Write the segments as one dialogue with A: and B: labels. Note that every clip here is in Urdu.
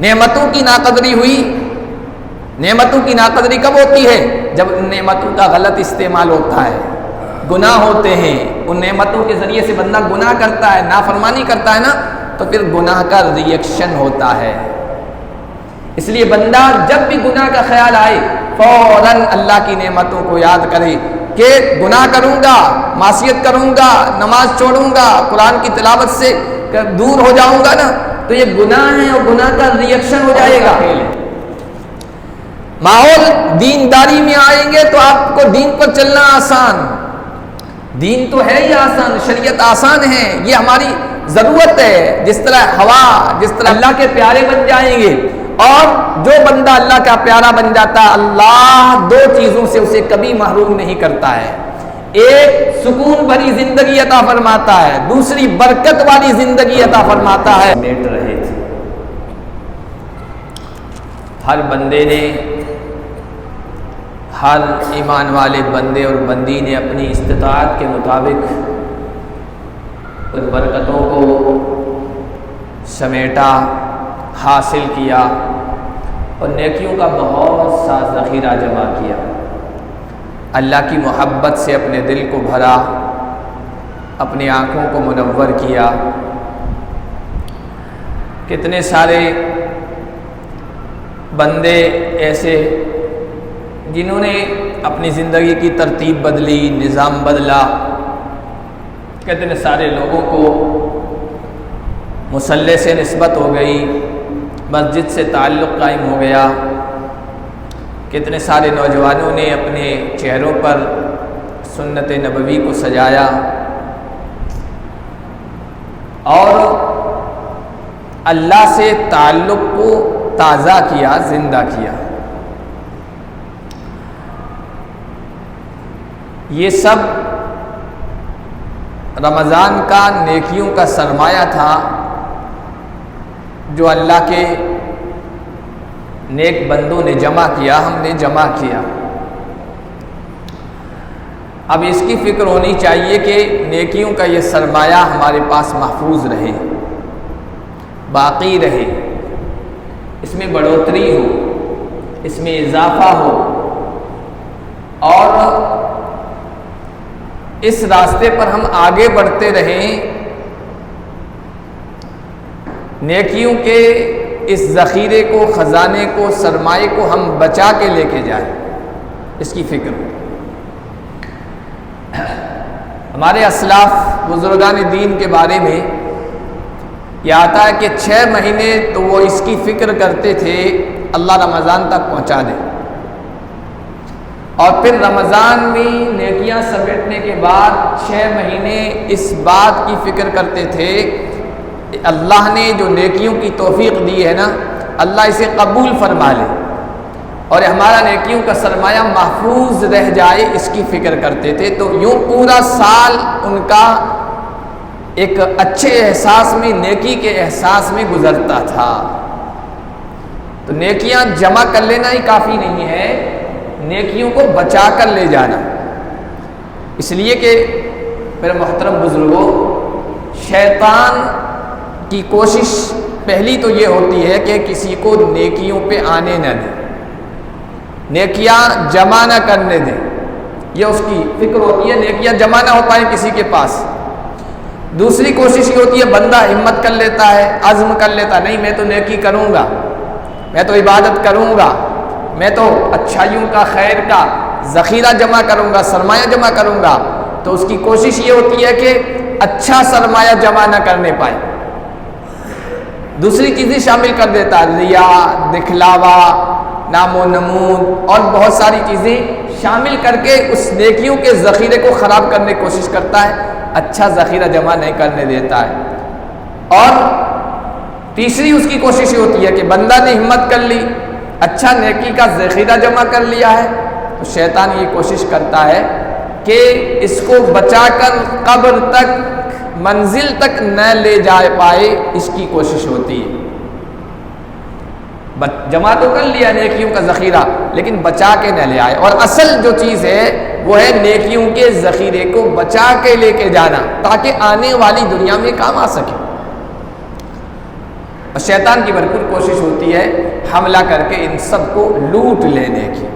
A: نعمتوں کی ناقدری ہوئی. نعمتوں کی ناقدری کب ہوتی ہے؟ جب نعمتوں کا غلط استعمال ہوتا ہے، گناہ ہوتے ہیں، ان نعمتوں کے ذریعے سے بندہ گناہ کرتا ہے، نافرمانی کرتا ہے نا، تو پھر گناہ کا ریئیکشن ہوتا ہے. اس لیے بندہ جب بھی گناہ کا خیال آئے فوراً اللہ کی نعمتوں کو یاد کرے کہ گناہ کروں گا، معصیت کروں گا، نماز چھوڑوں گا، قرآن کی تلاوت سے دور ہو جاؤں گا نا، تو یہ گناہ ہے اور گناہ کا ریئیکشن ہو جائے گا. ماحول دینداری میں آئیں گے تو آپ کو دین پر چلنا آسان. دین تو ہے ہی آسان، شریعت آسان ہے، یہ ہماری ضرورت ہے. جس طرح ہوا، جس طرح اللہ کے پیارے بن جائیں گے. اور جو بندہ اللہ کا پیارا بن جاتا ہے، اللہ دو چیزوں سے اسے کبھی محروم نہیں کرتا ہے. ایک سکون بھری زندگی عطا فرماتا ہے، دوسری برکت والی زندگی عطا فرماتا ہے. بیٹھ رہے تھے ہر بندے نے، ہر ایمان والے بندے اور بندی نے اپنی استطاعت کے مطابق ان برکتوں کو سمیٹا، حاصل کیا اور نیکیوں کا بہت سا ذخیرہ جمع کیا. اللہ کی محبت سے اپنے دل کو بھرا، اپنی آنکھوں کو منور کیا. کتنے سارے بندے ایسے جنہوں نے اپنی زندگی کی ترتیب بدلی، نظام بدلا. کتنے سارے لوگوں کو مصلی سے نسبت ہو گئی، مسجد سے تعلق قائم ہو گیا. کتنے سارے نوجوانوں نے اپنے چہروں پر سنت نبوی کو سجایا اور اللہ سے تعلق کو تازہ کیا، زندہ کیا. یہ سب رمضان کا نیکیوں کا سرمایہ تھا جو اللہ کے نیک بندوں نے جمع کیا، ہم نے جمع کیا. اب اس کی فکر ہونی چاہیے کہ نیکیوں کا یہ سرمایہ ہمارے پاس محفوظ رہے، باقی رہے، اس میں بڑھوتری ہو، اس میں اضافہ ہو، اور اس راستے پر ہم آگے بڑھتے رہیں. نیکیوں کے اس ذخیرے کو، خزانے کو، سرمایے کو ہم بچا کے لے کے جائیں، اس کی فکر ہو. ہمارے اسلاف بزرگان دین کے بارے میں یہ آتا ہے کہ 6 مہینے تو وہ اس کی فکر کرتے تھے اللہ رمضان تک پہنچا دے، اور پھر رمضان میں نیکیاں سمیٹنے کے بعد 6 مہینے اس بات کی فکر کرتے تھے اللہ نے جو نیکیوں کی توفیق دی ہے نا، اللہ اسے قبول فرما لے اور ہمارا نیکیوں کا سرمایہ محفوظ رہ جائے، اس کی فکر کرتے تھے. تو یوں پورا سال ان کا ایک اچھے احساس میں، نیکی کے احساس میں گزرتا تھا. تو نیکیاں جمع کر لینا ہی کافی نہیں ہے، نیکیوں کو بچا کر لے جانا. اس لیے کہ میرے محترم بزرگوں، شیطان کی کوشش پہلی تو یہ ہوتی ہے کہ کسی کو نیکیوں پہ آنے نہ دے، نیکیاں جمع نہ کرنے دے. یہ اس کی فکر ہوتی ہے، نیکیاں جمع نہ ہو پائیں کسی کے پاس. دوسری کوشش یہ ہوتی ہے بندہ ہمت کر لیتا ہے، عزم کر لیتا، نہیں میں تو نیکی کروں گا، میں تو عبادت کروں گا، میں تو اچھائیوں کا، خیر کا ذخیرہ جمع کروں گا، سرمایہ جمع کروں گا. تو اس کی کوشش یہ ہوتی ہے کہ اچھا سرمایہ جمع نہ کرنے پائے، دوسری چیزیں شامل کر دیتا ہے، ریا، دکھلاوا، نام و نمود اور بہت ساری چیزیں شامل کر کے اس نیکیوں کے ذخیرے کو خراب کرنے کی کوشش کرتا ہے، اچھا ذخیرہ جمع نہیں کرنے دیتا ہے. اور تیسری اس کی کوشش یہ ہوتی ہے کہ بندہ نے ہمت کر لی، اچھا نیکی کا ذخیرہ جمع کر لیا ہے، تو شیطان یہ کوشش کرتا ہے کہ اس کو بچا کر قبر تک، منزل تک نہ لے جا پائے، اس کی کوشش ہوتی ہے. جمع تو کر لیا نیکیوں کا ذخیرہ لیکن بچا کے نہ لے آئے. اور اصل جو چیز ہے وہ ہے نیکیوں کے ذخیرے کو بچا کے لے کے جانا تاکہ آنے والی دنیا میں کام آ سکے. اور شیطان کی بھرپور کوشش ہوتی ہے حملہ کر کے ان سب کو لوٹ لینے کی۔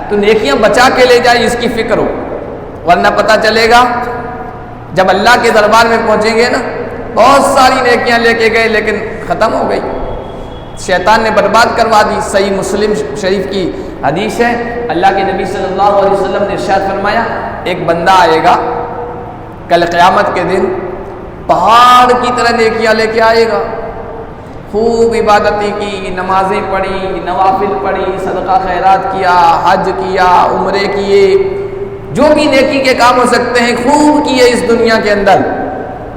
A: تو نیکیاں بچا کے لے جائے اس کی فکر ہو، ورنہ پتہ چلے گا جب اللہ کے دربار میں پہنچیں گے نا، بہت ساری نیکیاں لے کے گئے لیکن ختم ہو گئی، شیطان نے برباد کروا دی۔ صحیح مسلم شریف کی حدیث ہے، اللہ کے نبی صلی اللہ علیہ وسلم نے ارشاد فرمایا، ایک بندہ آئے گا کل قیامت کے دن، پہاڑ کی طرح نیکیاں لے کے آئے گا، خوب عبادتیں کی، نمازیں پڑھی، نوافل پڑھی، صدقہ خیرات کیا، حج کیا، عمرے کیے، جو بھی نیکی کے کام ہو سکتے ہیں خوب کیے اس دنیا کے اندر،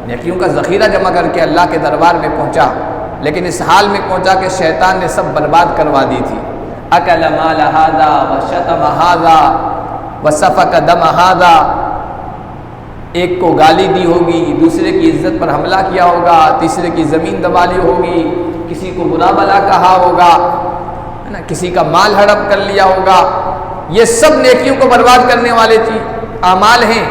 A: نیکیوں کا ذخیرہ جمع کر کے اللہ کے دربار میں پہنچا، لیکن اس حال میں پہنچا کہ شیطان نے سب برباد کروا دی تھی۔ اکل مال ھذا وشتم ھذا وسفک دم ھذا، ایک کو گالی دی ہوگی، دوسرے کی عزت پر حملہ کیا ہوگا، تیسرے کی زمین دبا لی ہوگی، کسی کو برا بھلا کہا ہوگا، ہے نا، کسی کا مال ہڑپ کر لیا ہوگا۔ یہ سب نیکیوں کو برباد کرنے والے اعمال ہیں۔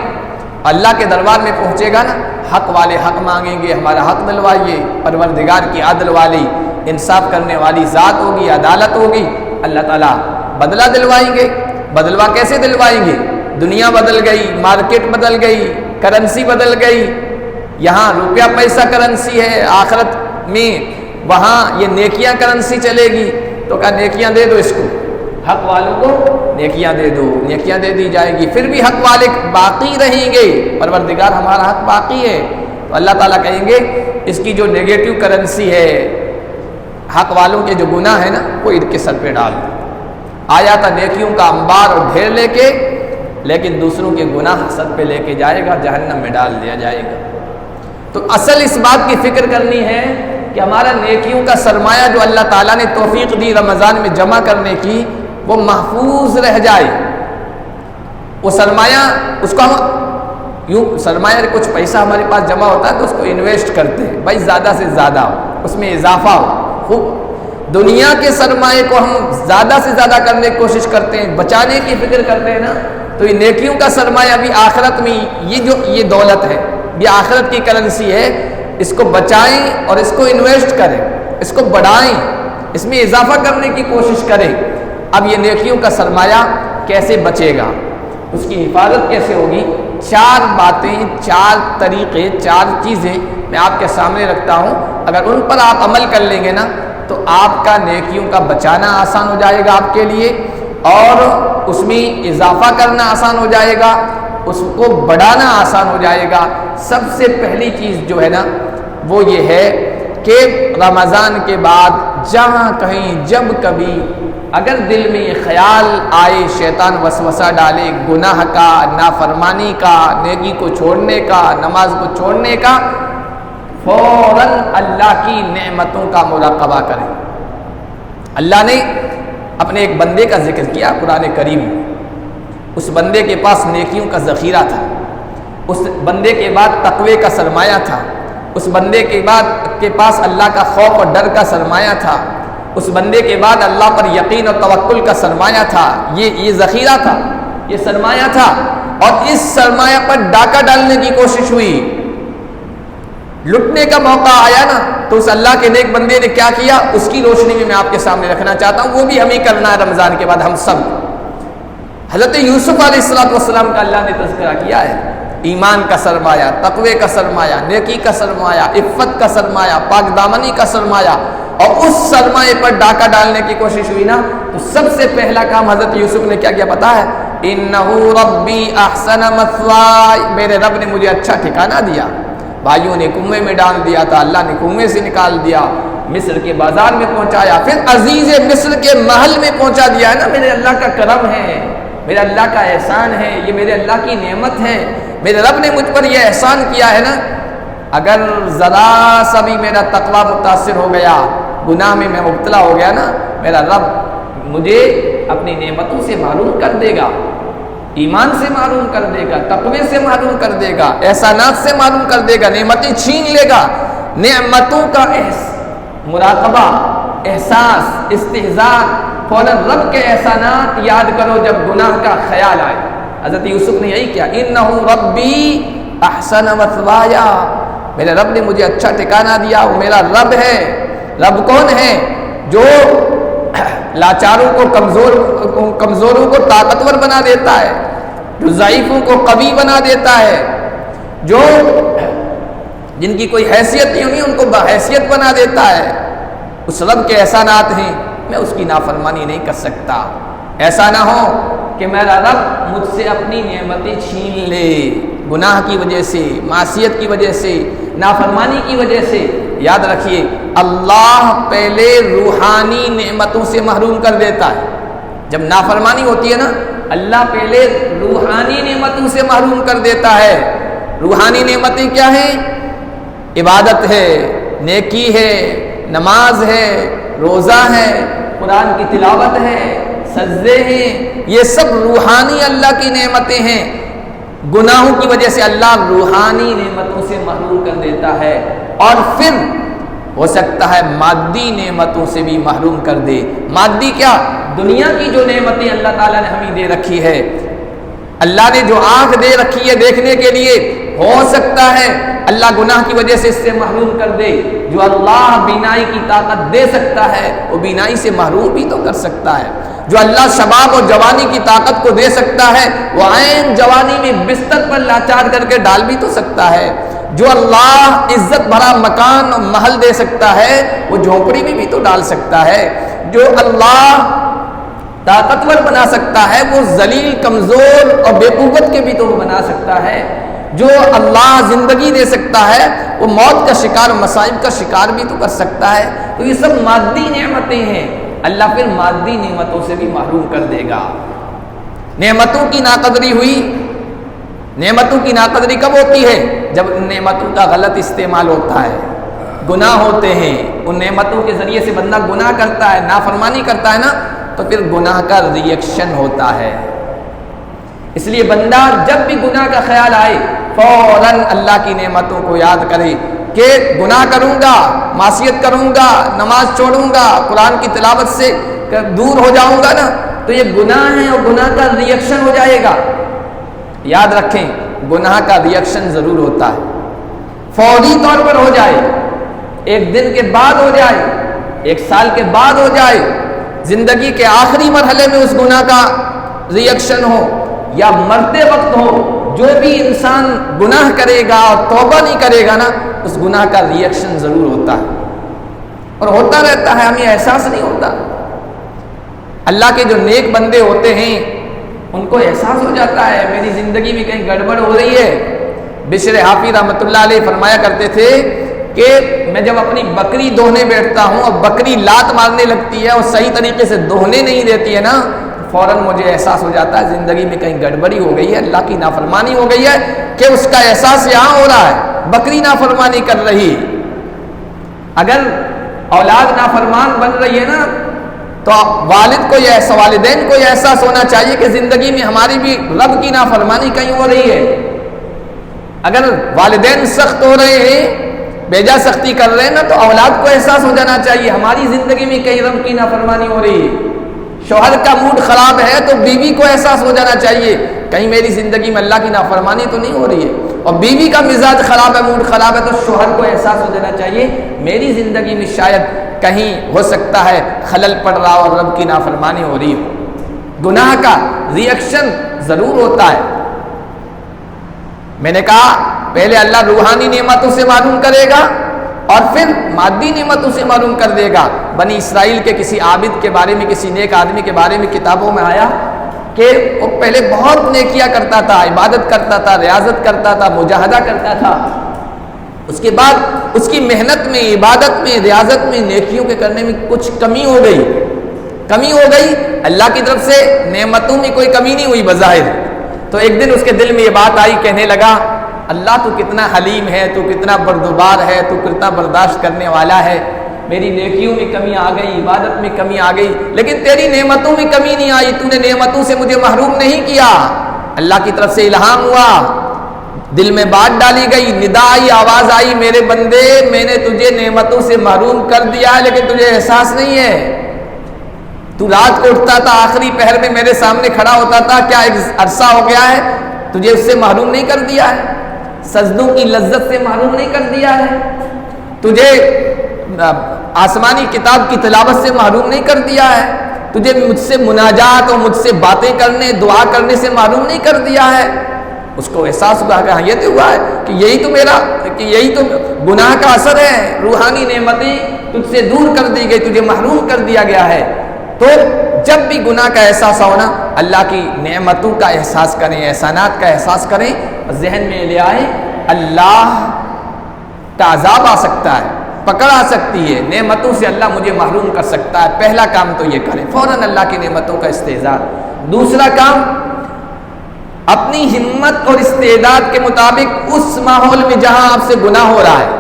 A: اللہ کے دربار میں پہنچے گا نا، حق والے حق مانگیں گے، ہمارا حق دلوائیے، پروردگار کی عدل والی انصاف کرنے والی ذات ہوگی، عدالت ہوگی، اللہ تعالیٰ بدلہ دلوائیں گے۔ بدلوا کیسے دلوائیں گے؟ دنیا بدل گئی، مارکیٹ بدل گئی، کرنسی بدل گئی، یہاں روپیہ پیسہ کرنسی ہے، آخرت میں وہاں یہ نیکیاں کرنسی چلے گی، تو کہا نیکیاں دے دو اس کو، حق والوں کو نیکیاں دے دو، نیکیاں دے دی جائے گی، پھر بھی حق والے باقی رہیں گے، پروردگار ہمارا حق باقی ہے، تو اللہ تعالیٰ کہیں گے اس کی جو نیگیٹو کرنسی ہے، حق والوں کے جو گناہ ہے نا، وہ ان کے سر پہ ڈال دو۔ آیا تھا نیکیوں کا انبار اور ڈھیر لے کے، لیکن دوسروں کے گناہ سر پہ لے کے جائے گا، جہنم میں ڈال دیا جائے گا۔ تو اصل اس بات کی فکر کرنی ہے کہ ہمارا نیکیوں کا سرمایہ جو اللہ تعالیٰ نے توفیق دی رمضان میں جمع کرنے کی، وہ محفوظ رہ جائے۔ وہ سرمایہ، اس کو ہم یوں سرمایہ کچھ پیسہ ہمارے پاس جمع ہوتا ہے تو اس کو انویسٹ کرتے ہیں، بھائی زیادہ سے زیادہ ہو، اس میں اضافہ ہو، خوب دنیا کے سرمایہ کو ہم زیادہ سے زیادہ کرنے کی کوشش کرتے ہیں، بچانے کی فکر کرتے ہیں نا، تو یہ نیکیوں کا سرمایہ بھی آخرت میں، یہ دولت ہے، یہ آخرت کی کرنسی ہے، اس کو بچائیں اور اس کو انویسٹ کریں، اس کو بڑھائیں، اس میں اضافہ کرنے کی کوشش کریں۔ اب یہ نیکیوں کا سرمایہ کیسے بچے گا، اس کی حفاظت کیسے ہوگی؟ 4 باتیں، 4 طریقے، 4 چیزیں میں آپ کے سامنے رکھتا ہوں، اگر ان پر آپ عمل کر لیں گے نا تو آپ کا نیکیوں کا بچانا آسان ہو جائے گا آپ کے لیے، اور اس میں اضافہ کرنا آسان ہو جائے گا، اس کو بڑھانا آسان ہو جائے گا۔ سب سے پہلی چیز جو ہے نا وہ یہ ہے کہ رمضان کے بعد جہاں کہیں جب کبھی اگر دل میں یہ خیال آئے، شیطان وسوسہ ڈالے گناہ کا، نافرمانی کا، نیکی کو چھوڑنے کا، نماز کو چھوڑنے کا، فوراً اللہ کی نعمتوں کا مراقبہ کریں۔ اللہ نے اپنے ایک بندے کا ذکر کیا قرآن کریم میں، اس بندے کے پاس نیکیوں کا ذخیرہ تھا، اس بندے کے بعد تقوی کا سرمایہ تھا، اس بندے کے پاس اللہ کا خوف اور ڈر کا سرمایہ تھا، اس بندے کے بعد اللہ پر یقین اور توکل کا سرمایہ تھا، یہ ذخیرہ تھا، یہ سرمایہ تھا، اور اس سرمایہ پر ڈاکہ ڈالنے کی کوشش ہوئی، لٹنے کا موقع آیا نا، تو اس اللہ کے نیک بندے نے کیا کیا، اس کی روشنی میں آپ کے سامنے رکھنا چاہتا ہوں، وہ بھی ہمیں کرنا ہے رمضان کے بعد، ہم سب۔ حضرت یوسف علیہ السلام کا اللہ نے تذکرہ کیا ہے، ایمان کا سرمایہ، تقوی کا سرمایہ، نیکی کا سرمایہ، عفت کا سرمایہ، پاک دامنی کا سرمایہ، اور اس سرمایہ پر ڈاکہ ڈالنے کی کوشش ہوئی نا، تو سب سے پہلا کام حضرت یوسف نے کیا کیا پتا ہے؟ اِنَّهُ رَبِّي أَحْسَنَ مَثْوَايَ، میرے رب نے مجھے اچھا ٹھکانہ دیا۔ بھائیوں نے کنویں میں ڈال دیا تھا، اللہ نے کنویں سے نکال دیا، مصر کے بازار میں پہنچایا، پھر عزیز مصر کے محل میں پہنچا دیا ہے نا، میرے اللہ کا کرم ہے، میرے اللہ کا احسان ہے، یہ میرے اللہ کی نعمت ہے، میرے رب نے مجھ پر یہ احسان کیا ہے نا۔ اگر ذرا سا بھی میرا تقوی متاثر ہو گیا، گناہ میں مبتلا ہو گیا نا، میرا رب مجھے اپنی نعمتوں سے محروم کر دے گا، ایمان سے محروم کر دے گا، تقوی سے محروم کر دے گا، احسانات سے محروم کر دے گا، نعمتیں چھین لے گا۔ نعمتوں کا مراقبہ، احساس، استحضار، فوراً رب کے احسانات یاد کرو جب گناہ کا خیال آئے۔ حضرت یوسف نے یہی کیا، اِنَّهُ رَبِّي أَحْسَنَ مَثْوَايَ، میرے رب نے مجھے اچھا ٹھکانہ دیا، وہ میرا رب ہے۔ رب کون ہے؟ جو لاچاروں کو کمزوروں کو طاقتور بنا دیتا ہے، جو ضعیفوں کو قوی بنا دیتا ہے، جو جن کی کوئی حیثیت نہیں ہوگی ان کو بحیثیت بنا دیتا ہے۔ اس رب کے احسانات ہیں، میں اس کی نافرمانی نہیں کر سکتا۔ ایسا نہ ہو کہ میرا رب مجھ سے اپنی نعمتیں چھین لے، گناہ کی وجہ سے، معصیت کی وجہ سے، نافرمانی کی وجہ سے۔ یاد رکھیے، اللہ پہلے روحانی نعمتوں سے محروم کر دیتا ہے۔ جب نافرمانی ہوتی ہے نا، اللہ پہلے روحانی نعمتوں سے محروم کر دیتا ہے۔ روحانی نعمتیں کیا ہیں؟ عبادت ہے، نیکی ہے، نماز ہے، روزہ ہے، قرآن کی تلاوت ہے، سجدے ہیں، یہ سب روحانی اللہ کی نعمتیں ہیں۔ گناہوں کی وجہ سے اللہ روحانی نعمتوں سے محروم کر دیتا ہے، اور پھر ہو سکتا ہے مادی نعمتوں سے بھی محروم کر دے۔ مادی کیا؟ دنیا کی جو نعمتیں اللہ تعالیٰ نے ہمیں دے رکھی ہے، اللہ نے جو آنکھ دے رکھی ہے دیکھنے کے لیے، ہو سکتا ہے اللہ گناہ کی وجہ سے اس سے محروم کر دے۔ جو اللہ بینائی کی طاقت دے سکتا ہے وہ بینائی سے محروم بھی تو کر سکتا ہے۔ جو اللہ شباب اور جوانی کی طاقت کو دے سکتا ہے وہ عین جوانی میں بستر پر لاچار کر کے ڈال بھی تو سکتا ہے۔ جو اللہ عزت بھرا مکان اور محل دے سکتا ہے وہ جھونپڑی میں بھی تو ڈال سکتا ہے۔ جو اللہ طاقتور بنا سکتا ہے وہ ذلیل، کمزور اور بے قوت کے بھی تو وہ بنا سکتا ہے۔ جو اللہ زندگی دے سکتا ہے وہ موت کا شکار، مصائب کا شکار بھی تو کر سکتا ہے۔ تو یہ سب مادی نعمتیں ہیں، اللہ پھر مادی نعمتوں سے بھی محروم کر دے گا۔ نعمتوں کی ناقدری ہوئی۔ نعمتوں کی ناقدری کب ہوتی ہے؟ جب ان نعمتوں کا غلط استعمال ہوتا ہے، گناہ ہوتے ہیں، ان نعمتوں کے ذریعے سے بندہ گناہ کرتا ہے، نافرمانی کرتا ہے نا، تو پھر گناہ کا ریئیکشن ہوتا ہے۔ اس لیے بندہ جب بھی گناہ کا خیال آئے فوراً اللہ کی نعمتوں کو یاد کرے کہ گناہ کروں گا، معصیت کروں گا، نماز چھوڑوں گا، قرآن کی تلاوت سے دور ہو جاؤں گا نا، تو یہ گناہ ہے اور گناہ کا ریئیکشن ہو جائے گا۔ یاد رکھیں، گناہ کا ریئیکشن ضرور ہوتا ہے، فوری طور پر ہو جائے، ایک دن کے بعد ہو جائے، ایک سال کے بعد ہو جائے، زندگی کے آخری مرحلے میں اس گناہ کا ریئیکشن ہو، یا مرتے وقت ہو، جو بھی انسان گناہ کرے گا اور توبہ نہیں کرے گا نا، اس گناہ کا ریئیکشن ضرور ہوتا ہے، اور ہوتا رہتا ہے، ہمیں احساس نہیں ہوتا۔ اللہ کے جو نیک بندے ہوتے ہیں ان کو احساس ہو جاتا ہے میری زندگی میں کہیں گڑبڑ ہو رہی ہے۔ بشر حافی رحمۃ اللہ علیہ فرمایا کرتے تھے کہ میں جب اپنی بکری دوہنے بیٹھتا ہوں اور بکری لات مارنے لگتی ہے اور صحیح طریقے سے دوہنے نہیں دیتی ہے نا، فوراً مجھے احساس ہو جاتا ہے زندگی میں کہیں گڑبڑی ہو گئی ہے، اللہ کی نافرمانی ہو گئی ہے، کہ اس کا احساس یہاں ہو رہا ہے، بکری نافرمانی کر رہی۔ اگر اولاد نافرمان بن رہی ہے نا، تو والدین کو یہ احساس ہونا چاہیے کہ زندگی میں ہماری بھی رب کی نافرمانی کہیں ہو رہی ہے۔ اگر والدین سخت ہو رہے ہیں، بیجا سختی کر رہے ہیں نا، تو اولاد کو احساس ہو جانا چاہیے ہماری زندگی میں کہیں رب کی نافرمانی ہو رہی ہے۔ شوہر کا موڈ خراب ہے تو بیوی کو احساس ہو جانا چاہیے کہیں میری زندگی میں اللہ کی نافرمانی تو نہیں ہو رہی ہے، اور بیوی کا مزاج خراب ہے، موڈ خراب ہے، تو شوہر کو احساس ہو جانا چاہیے میری زندگی میں شاید کہیں ہو سکتا ہے خلل پڑ رہا اور رب کی نافرمانی ہو رہی ہو۔ گناہ کا ریئیکشن ضرور ہوتا ہے۔ میں نے کہا پہلے اللہ روحانی نعمتوں سے معلوم کرے گا اور پھر مادی نعمتوں سے معلوم کر دے گا۔ بنی اسرائیل کے کسی عابد کے بارے میں، کسی نیک آدمی کے بارے میں کتابوں میں آیا کہ وہ پہلے بہت نیکیاں کرتا تھا، عبادت کرتا تھا، ریاضت کرتا تھا، مجاہدہ کرتا تھا، اس کے بعد اس کی محنت میں، عبادت میں، ریاضت میں، نیکیوں کے کرنے میں کچھ کمی ہو گئی، اللہ کی طرف سے نعمتوں میں کوئی کمی نہیں ہوئی بظاہر۔ تو ایک دن اس کے دل میں یہ بات آئی، کہنے لگا اللہ تو کتنا حلیم ہے، تو کتنا بردبار ہے، تو کتنا برداشت کرنے والا ہے، میری نیکیوں میں کمی آ گئی، عبادت میں کمی آ گئی، لیکن تیری نعمتوں میں کمی نہیں آئی، تو نے نعمتوں سے مجھے محروم نہیں کیا۔ اللہ کی طرف سے الہام ہوا، دل میں بات ڈالی گئی، ندا آئی، آواز آئی، میرے بندے میں نے تجھے نعمتوں سے محروم کر دیا ہے لیکن تجھے احساس نہیں ہے۔ تو رات کو اٹھتا تھا، آخری پہر میں میرے سامنے کھڑا ہوتا تھا، کیا ایک عرصہ ہو گیا ہے تجھے اس سے محروم نہیں کر دیا ہے؟ سجدوں کی لذت سے محروم نہیں کر دیا ہے؟ تجھے آسمانی کتاب کی تلاوت سے محروم نہیں کر دیا ہے؟ تجھے مجھ سے مناجات اور مجھ سے باتیں کرنے، دعا کرنے سے محروم نہیں کر دیا ہے؟ اس کو احساس ہوا کہ ہاں یہ تو ہوا ہے کہ یہی تو گناہ کا اثر ہے، روحانی نعمتیں تجھ سے دور کر دی گئی، تجھے محروم کر دیا گیا ہے۔ تو جب بھی گناہ کا احساس ہو نا، اللہ کی نعمتوں کا احساس کریں، احسانات کا احساس کریں، ذہن میں لے آئیں اللہ کا عذاب آ سکتا ہے، پکڑ آ سکتی ہے، نعمتوں سے اللہ مجھے محروم کر سکتا ہے۔ پہلا کام تو یہ کریں، فوراً اللہ کی نعمتوں کا استحضار۔ دوسرا کام، اپنی ہمت اور استعداد کے مطابق اس ماحول میں جہاں آپ سے گناہ ہو رہا ہے،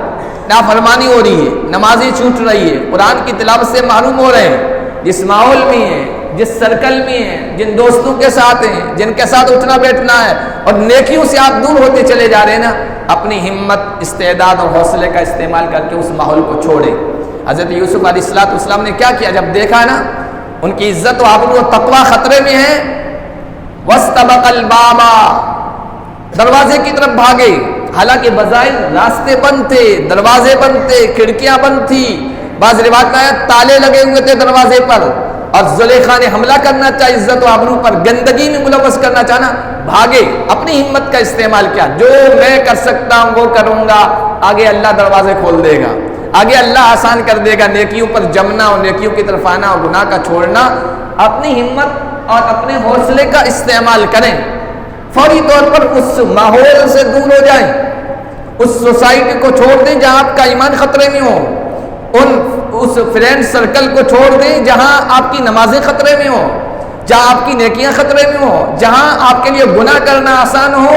A: نافرمانی ہو رہی ہے، نمازیں چھوٹ رہی ہے، قرآن کی تلاوت سے محروم ہو رہے ہیں، جس ماحول میں ہیں، جس سرکل میں ہیں، جن دوستوں کے ساتھ ہیں، جن کے ساتھ اٹھنا بیٹھنا ہے، اور نیکیوں سے آپ دور ہوتے چلے جا رہے ہیں نا، اپنی ہمت، استعداد اور حوصلے کا استعمال کر کے اس ماحول کو چھوڑیں۔ حضرت یوسف علیہ السلام نے کیا کیا؟ جب دیکھا نا ان کی عزت و آبرو و تقوی خطرے میں ہے، وَاسْتَبَقَ الْبَابَ، دروازے کی طرف بھاگے، حالانکہ بظاہر راستے بند تھے، دروازے بند تھے، کھڑکیاں بند تھی، بعض روایت میں تالے لگے ہوئے تھے دروازے پر، اور زلیخا نے حملہ کرنا چاہا عزت و آبرو پر، گندگی میں ملوث کرنا چاہنا، بھاگے، اپنی ہمت کا استعمال کیا، جو میں کر سکتا ہوں وہ کروں گا، آگے اللہ دروازے کھول دے گا، آگے اللہ آسان کر دے گا، نیکیوں پر جمنا اور نیکیوں کی طرف آنا اور گناہ کا چھوڑنا۔ اپنی ہمت اور اپنے حوصلے کا استعمال کریں، فوری طور پر اس ماحول سے دور ہو جائیں، اس سوسائٹی کو چھوڑ دیں جہاں آپ کا ایمان خطرے میں ہو، اس فرینڈ سرکل کو چھوڑ دیں جہاں آپ کی نمازیں خطرے میں ہو، جہاں آپ کی نیکیاں خطرے میں ہو، جہاں آپ کے لیے گناہ کرنا آسان ہو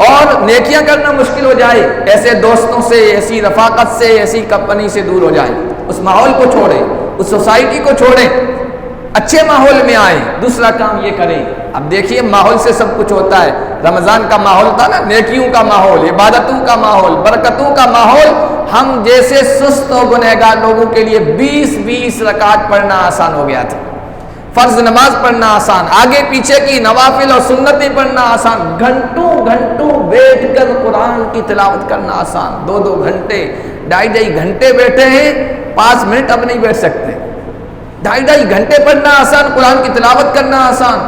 A: اور نیکیاں کرنا مشکل ہو جائے، ایسے دوستوں سے، ایسی رفاقت سے، ایسی کمپنی سے دور ہو جائیں، اس ماحول کو چھوڑیں، اس سوسائٹی کو چھوڑیں، اچھے ماحول میں آئیں۔ دوسرا کام یہ کریں، اب دیکھیے ماحول سے سب کچھ ہوتا ہے، رمضان کا ماحول تھا نا، نیکیوں کا ماحول، عبادتوں کا ماحول، برکتوں کا ماحول، ہم جیسے سست و گنہگار لوگوں کے لیے 20 رکعت پڑھنا آسان ہو گیا تھا، فرض نماز پڑھنا آسان، آگے پیچھے کی نوافل اور سنتیں پڑھنا آسان، گھنٹوں بیٹھ کر قرآن کی تلاوت کرنا آسان، 2 گھنٹے، 2.5 گھنٹے بیٹھے ہیں، 5 منٹ اب نہیں بیٹھ سکتے، 2.5 گھنٹے پڑھنا آسان، قرآن کی تلاوت کرنا آسان،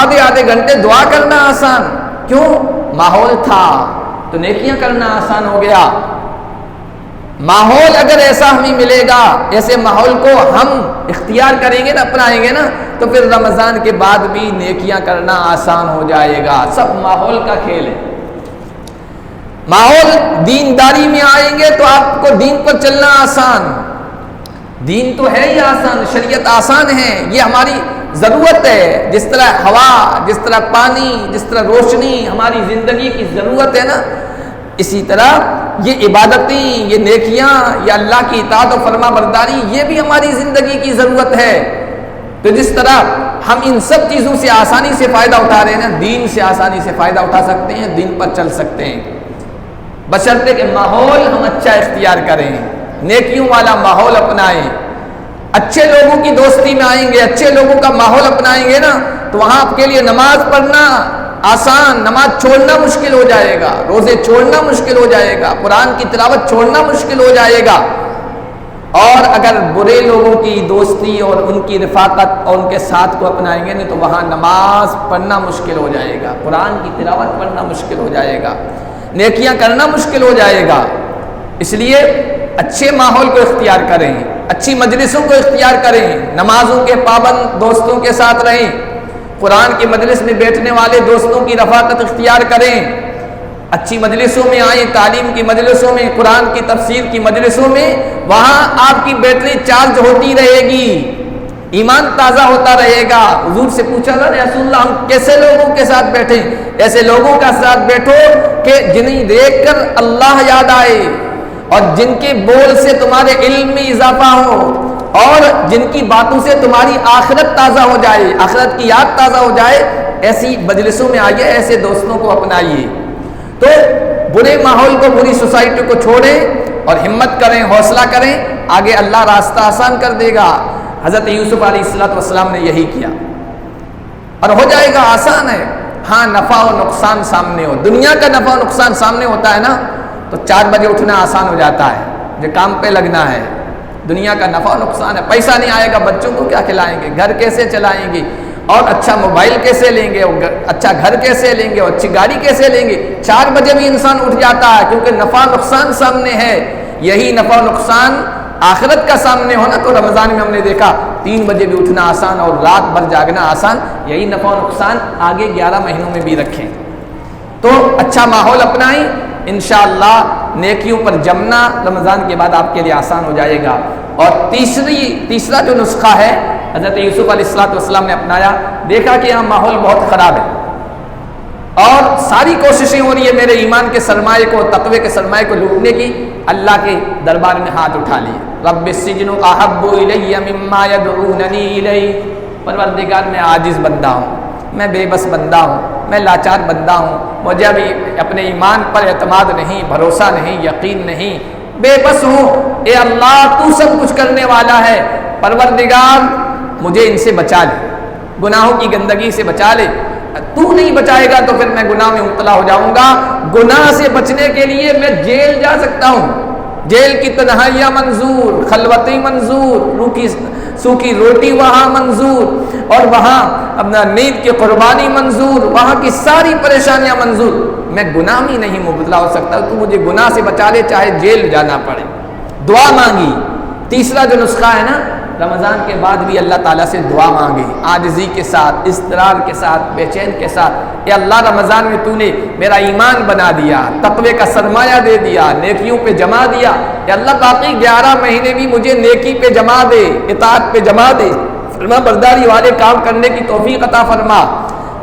A: آدھے گھنٹے دعا کرنا آسان، کیوں؟ ماحول تھا تو نیکیاں کرنا آسان ہو گیا۔ ماحول اگر ایسا ہمیں ملے گا، ایسے ماحول کو ہم اختیار کریں گے نا، اپنائیں گے نا، تو پھر رمضان کے بعد بھی نیکیاں کرنا آسان ہو جائے گا۔ سب ماحول کا کھیل ہے۔ ماحول دینداری میں آئیں گے تو آپ کو دین پر چلنا آسان، دین تو ہے ہی آسان، شریعت آسان ہے، یہ ہماری ضرورت ہے، جس طرح ہوا، جس طرح پانی، جس طرح روشنی ہماری زندگی کی ضرورت ہے نا، اسی طرح یہ عبادتیں، یہ نیکیاں، یہ اللہ کی اطاعت و فرما برداری، یہ بھی ہماری زندگی کی ضرورت ہے۔ تو جس طرح ہم ان سب چیزوں سے آسانی سے فائدہ اٹھا رہے ہیں نا، دین سے آسانی سے فائدہ اٹھا سکتے ہیں، دین پر چل سکتے ہیں، بشرطے کہ ماحول ہم اچھا اختیار کریں، نیکیوں والا ماحول اپنائیں، اچھے لوگوں کی دوستی میں آئیں گے، اچھے لوگوں کا ماحول اپنائیں گے نا، تو وہاں آپ کے لیے نماز پڑھنا آسان، نماز چھوڑنا مشکل ہو جائے گا، روزے چھوڑنا مشکل ہو جائے گا، قرآن کی تلاوت چھوڑنا مشکل ہو جائے گا۔ اور اگر برے لوگوں کی دوستی اور ان کی رفاقت اور ان کے ساتھ کو اپنائیں گے نا، تو وہاں نماز پڑھنا مشکل ہو جائے گا، قرآن کی تلاوت پڑھنا مشکل ہو جائے گا، نیکیاں کرنا مشکل ہو جائے گا۔ اس لیے اچھے ماحول کو اختیار کریں، اچھی مجلسوں کو اختیار کریں، نمازوں کے پابند دوستوں کے ساتھ رہیں، قرآن کی مجلس میں بیٹھنے والے دوستوں کی رفاقت اختیار کریں، اچھی مجلسوں میں آئیں، تعلیم کی مجلسوں میں، قرآن کی تفسیر کی مجلسوں میں، وہاں آپ کی بیٹری چارج ہوتی رہے گی، ایمان تازہ ہوتا رہے گا۔ حضور سے پوچھا تھا یا رسول اللہ، ہم کیسے لوگوں کے ساتھ بیٹھیں؟ ایسے لوگوں کا ساتھ بیٹھو کہ جنہیں دیکھ کر اللہ یاد آئے، اور جن کے بول سے تمہارے علم میں اضافہ ہو، اور جن کی باتوں سے تمہاری آخرت تازہ ہو جائے، آخرت کی یاد تازہ ہو جائے، ایسی مجلسوں میں آئیے، ایسے دوستوں کو اپنائیے۔ تو برے ماحول کو، بری سوسائٹی کو چھوڑیں اور ہمت کریں، حوصلہ کریں، آگے اللہ راستہ آسان کر دے گا۔ حضرت یوسف علیہ السلام نے یہی کیا، اور ہو جائے گا، آسان ہے۔ ہاں نفع و نقصان سامنے ہو، دنیا کا نفع و نقصان سامنے ہوتا ہے نا تو 4 بجے اٹھنا آسان ہو جاتا ہے، جو کام پہ لگنا ہے، دنیا کا نفع و نقصان ہے، پیسہ نہیں آئے گا، بچوں کو کیا کھلائیں گے، گھر کیسے چلائیں گے، اور اچھا موبائل کیسے لیں گے، اچھا گھر کیسے لیں گے، اور اچھی گاڑی کیسے لیں گے۔ 4 بجے بھی انسان اٹھ جاتا ہے کیونکہ نفع و نقصان سامنے ہے۔ یہی نفع و نقصان آخرت کا سامنے ہونا تو رمضان میں ہم نے دیکھا 3 بجے بھی اٹھنا آسان اور رات بھر جاگنا آسان، یہی نفع و نقصان آگے 11 مہینوں میں بھی رکھیں تو اچھا ماحول اپنائیں، انشاءاللہ نیکیوں پر جمنا رمضان کے بعد آپ کے لیے آسان ہو جائے گا۔ اور تیسرا جو نسخہ ہے حضرت یوسف علیہ السلام نے اپنایا، دیکھا کہ یہاں ماحول بہت خراب ہے اور ساری کوششیں ہو رہی ہے میرے ایمان کے سرمایے کو، تقوی کے سرمایے کو لوٹنے کی، اللہ کے دربار میں ہاتھ اٹھا لیے، رب السجن احب الی مما یدعوننی الیہ، پروردگار میں عاجز بندہ ہوں، میں بے بس بندہ ہوں، میں لاچار بندہ ہوں، مجھے ابھی اپنے ایمان پر اعتماد نہیں، بھروسہ نہیں، یقین نہیں، بے بس ہوں، اے اللہ تو سب کچھ کرنے والا ہے، پروردگار مجھے ان سے بچا لے، گناہوں کی گندگی سے بچا لے، تو نہیں بچائے گا تو پھر میں گناہ میں مبتلا ہو جاؤں گا۔ گناہ سے بچنے کے لیے میں جیل جا سکتا ہوں، جیل کی تنہائیاں منظور، خلوتیں منظور، سوکھی روٹی وہاں منظور، اور وہاں اپنا نیند کی قربانی منظور، وہاں کی ساری پریشانیاں منظور، میں گناہ میں نہیں مبتلا ہو سکتا، تو مجھے گناہ سے بچا لے چاہے جیل جانا پڑے۔ دعا مانگی، تیسرا جو نسخہ ہے نا، رمضان کے بعد بھی اللہ تعالیٰ سے دعا مانگے، عاجزی کے ساتھ، اضطرار کے ساتھ، بے چین کے ساتھ، اے اللہ رمضان میں تو نے میرا ایمان بنا دیا، تقوی کا سرمایہ دے دیا، نیکیوں پہ جما دیا، اے اللہ باقی 11 مہینے بھی مجھے نیکی پہ جما دے، اطاعت پہ جما دے، فرما برداری والے کام کرنے کی توفیق عطا فرما،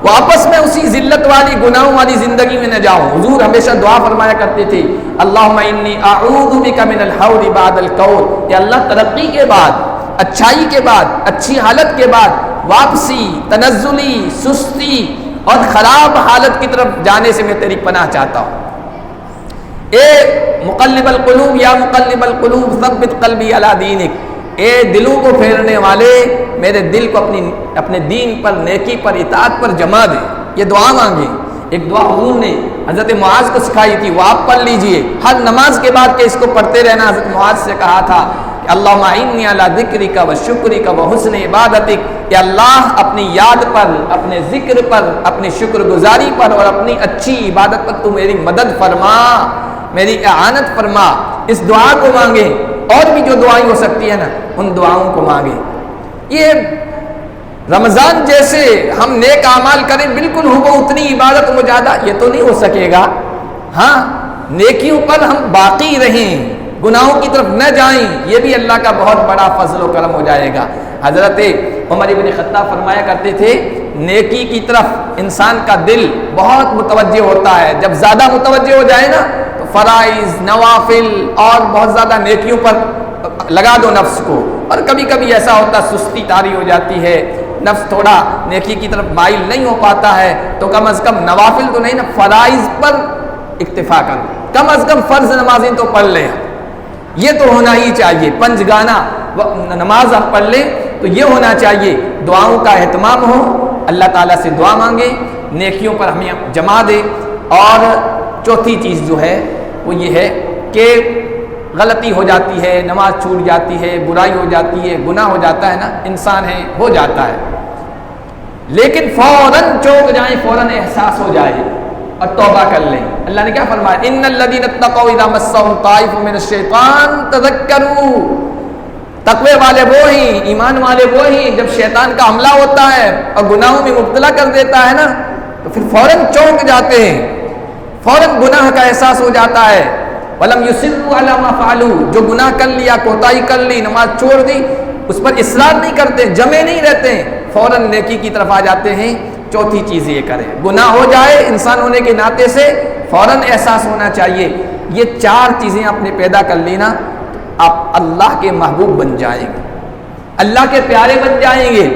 A: واپس میں اسی ذلت والی گناہوں والی زندگی میں نہ جاؤں۔ حضور ہمیشہ دعا فرمایا کرتے تھے، اللہم انی اعوذ بک من الحول بعد القول، اے اللہ ترقی کے بعد، اچھائی کے بعد، اچھی حالت کے بعد واپسی، تنزلی، سستی اور خراب حالت کی طرف جانے سے میں تیری پناہ چاہتا ہوں۔ اے مقلب القلوب یا مقلب القلوب ثبت قلبی علی دینک، اے دلوں کو پھیرنے والے میرے دل کو اپنے دین پر، نیکی پر، اطاعت پر جما دے۔ یہ دعا مانگے۔ ایک دعا حضور نے حضرت معاذ کو سکھائی تھی، وہ آپ پڑھ لیجئے ہر نماز کے بعد کہ اس کو پڑھتے رہنا۔ حضرت معاذ سے کہا تھا کہ اللہم اعنی علی ذکرک و شکرک و حسن عبادتک، کہ اللہ اپنی یاد پر، اپنے ذکر پر، اپنی شکر گزاری پر اور اپنی اچھی عبادت پر تو میری مدد فرما، میری اعانت فرما۔ اس دعا کو مانگے، اور بھی جو دعائیں ہو سکتی ہیں نا ان دعاؤں کو مانگے۔ یہ رمضان جیسے ہم نیک اعمال کریں بالکل ہو اتنی عبادت مجاہدہ یہ تو نہیں ہو سکے گا، ہاں نیکیوں پر ہم باقی رہیں، گناہوں کی طرف نہ جائیں، یہ بھی اللہ کا بہت بڑا فضل و کرم ہو جائے گا۔ حضرت عمر بن خطاب فرمایا کرتے تھے، نیکی کی طرف انسان کا دل بہت متوجہ ہوتا ہے، جب زیادہ متوجہ ہو جائے نا تو فرائض، نوافل اور بہت زیادہ نیکیوں پر لگا دو نفس کو، اور کبھی کبھی ایسا ہوتا سستی طاری ہو جاتی ہے، نفس تھوڑا نیکی کی طرف مائل نہیں ہو پاتا ہے، تو کم از کم نوافل تو نہیں نا، فرائض پر اکتفا کرو، کم از کم فرض نمازیں تو پڑھ لیں، یہ تو ہونا ہی چاہیے، پنج گانا نماز آپ پڑھ لیں تو یہ ہونا چاہیے۔ دعاؤں کا اہتمام ہو، اللہ تعالیٰ سے دعا مانگے، نیکیوں پر ہمیں جما دے۔ اور چوتھی چیز جو ہے وہ یہ ہے کہ غلطی ہو جاتی ہے، نماز چھوٹ جاتی ہے، برائی ہو جاتی ہے، گناہ ہو جاتا ہے نا، انسان ہے ہو جاتا ہے، لیکن فوراً چونک جائیں، فوراً احساس ہو جائے اور توبہ کر لیں۔ اللہ نے کیا فرمایا؟ ان الذین اتقوا اذا مسهم طائف من الشیطان تذکروا، تقوی والے وہ ہیں، ایمان والے وہ ہیں، جب شیطان کا حملہ ہوتا ہے اور گناہوں میں مبتلا کر دیتا ہے نا تو پھر فوراً چونک جاتے ہیں، فوراً گناہ کا احساس ہو جاتا ہے۔ وَلَمْ يُصِرُّوا عَلَىٰ مَا فَعَلُوا، جو گناہ کر لیا، کوتاہی کر لی، نماز چھوڑ دی، اس پر اصرار نہیں کرتے، جمے نہیں رہتے، فوراً نیکی کی طرف آ جاتے ہیں۔ چوتھی چیز یہ کریں، گناہ ہو جائے انسان ہونے کے ناطے سے فوراً احساس ہونا چاہیے۔ یہ 4 چیزیں آپ نے پیدا کر لینا، آپ اللہ کے محبوب بن جائیں گے، اللہ کے پیارے بن جائیں گے۔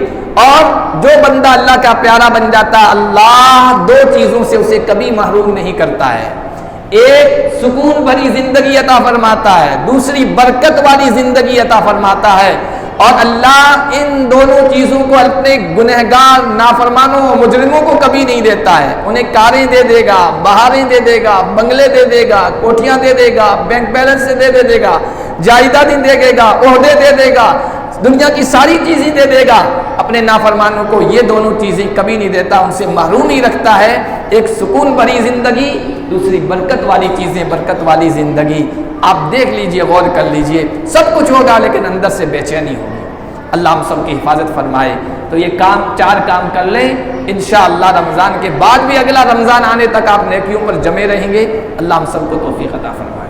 A: اور جو بندہ اللہ کا پیارا بن جاتا ہے، اللہ 2 چیزوں سے اسے کبھی محروم نہیں کرتا ہے، ایک سکون بھری زندگی عطا فرماتا ہے، دوسری برکت والی زندگی عطا فرماتا ہے، اور اللہ ان دونوں چیزوں کو اپنے گنہگار نافرمانوں و مجرموں کو کبھی نہیں دیتا ہے. انہیں کاریں دے دے گا، بہاریں دے دے گا، بنگلے دے دے گا، کوٹھیاں دے دے گا، بینک بیلنس سے دے گا، جائیدادیں دے دے گا، عہدے دے دے گا، دنیا کی ساری چیزیں دے دے گا. اپنے نافرمانوں کو یہ دونوں چیزیں کبھی نہیں دیتا، ان سے محروم ہی رکھتا ہے. ایک سکون بھری زندگی، دوسری برکت والی چیزیں، برکت والی زندگی. آپ دیکھ لیجئے، غور کر لیجئے، سب کچھ ہوگا لیکن اندر سے بے چینی ہوگی. اللہ ہم سب کی حفاظت فرمائے. تو یہ چار کام کر لیں، انشاءاللہ رمضان کے بعد بھی اگلا رمضان آنے تک آپ نیکیوں پر جمے رہیں گے. اللہ ہم سب کو توفیق عطا فرمائے.